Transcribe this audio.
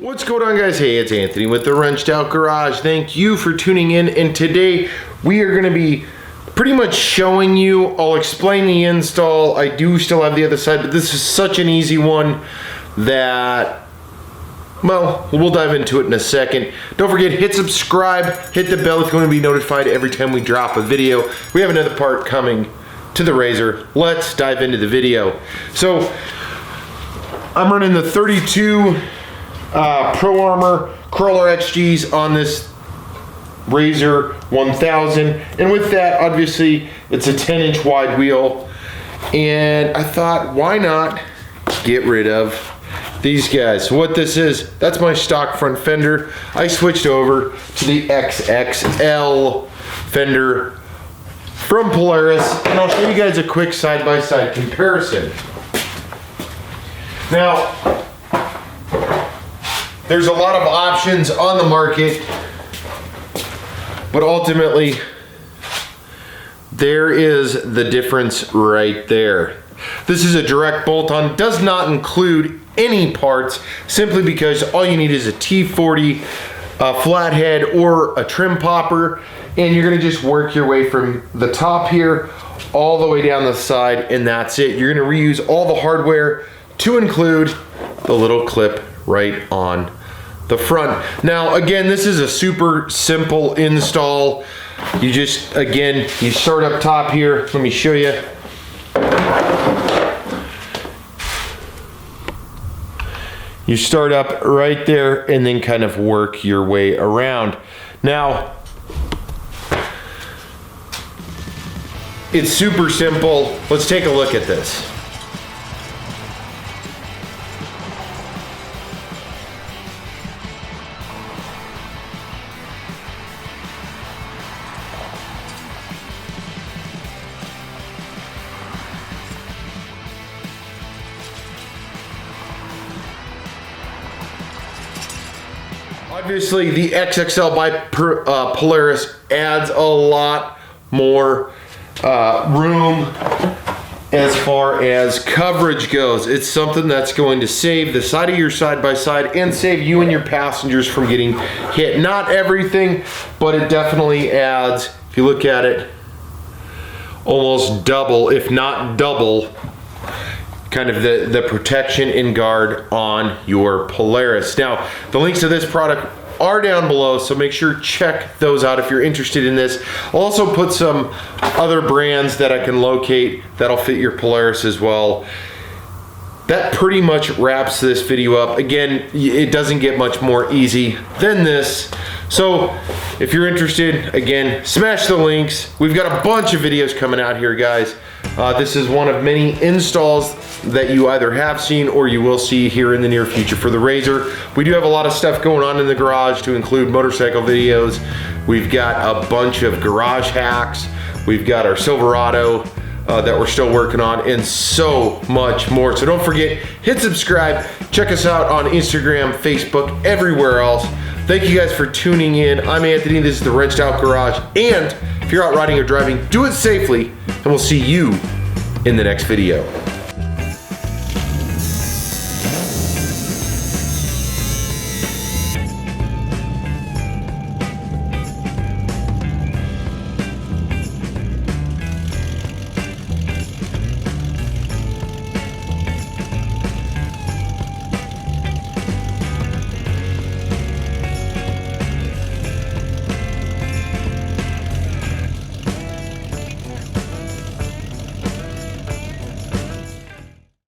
What's going on, guys? Hey, it's Anthony with the Wrenched Out Garage. Thank you for tuning in, and today we are going to be pretty much showing you. I'll explain the install. I do still have the other side, but this is such an easy one that, well, we'll dive into it in a second. Don't forget, hit subscribe, hit the bell if you want to be notified every time we drop a video. We have another part coming to the RZR. Let's dive into the video. So I'm running the 32 Pro Armor Crawler XGs on this RZR 1000, and with that, obviously it's a 10-inch wide wheel, and I thought, why not get rid of these guys? So what this is, that's my stock front fender. I switched over to the XXL fender from Polaris, and I'll show you guys a quick side-by-side comparison. Now, there's a lot of options on the market, but ultimately, there is the difference right there. This is a direct bolt-on, does not include any parts, simply because all you need is a T40 flathead or a trim popper, and you're gonna just work your way from the top here all the way down the side, and that's it. You're gonna reuse all the hardware to include the little clip right on the front. Now, again, this is a super simple install. You just, again, you start up top here. Let me show you. You start up right there and then kind of work your way around. Now, it's super simple. Let's take a look at this. Obviously, the XXL by Polaris adds a lot more room as far as coverage goes. It's something that's going to save the side of your side-by-side and save you and your passengers from getting hit. Not everything, but it definitely adds, if you look at it, almost double, if not double, kind of the protection and guard on your Polaris. Now, the links to this product are down below, so make sure check those out if you're interested in this. I'll also put some other brands that I can locate that'll fit your Polaris as well. That pretty much wraps this video up. Again, it doesn't get much more easy than this. So if you're interested, again, smash the links. We've got a bunch of videos coming out here, guys. This is one of many installs that you either have seen or you will see here in the near future for the RZR. We do have a lot of stuff going on in the garage, to include motorcycle videos. We've got a bunch of garage hacks. We've got our Silverado that we're still working on, and so much more. So don't forget, hit subscribe, check us out on Instagram, Facebook, everywhere else. Thank you guys for tuning in. I'm Anthony, this is the Wrenched Out Garage, and if you're out riding or driving, do it safely, and we'll see you in the next video.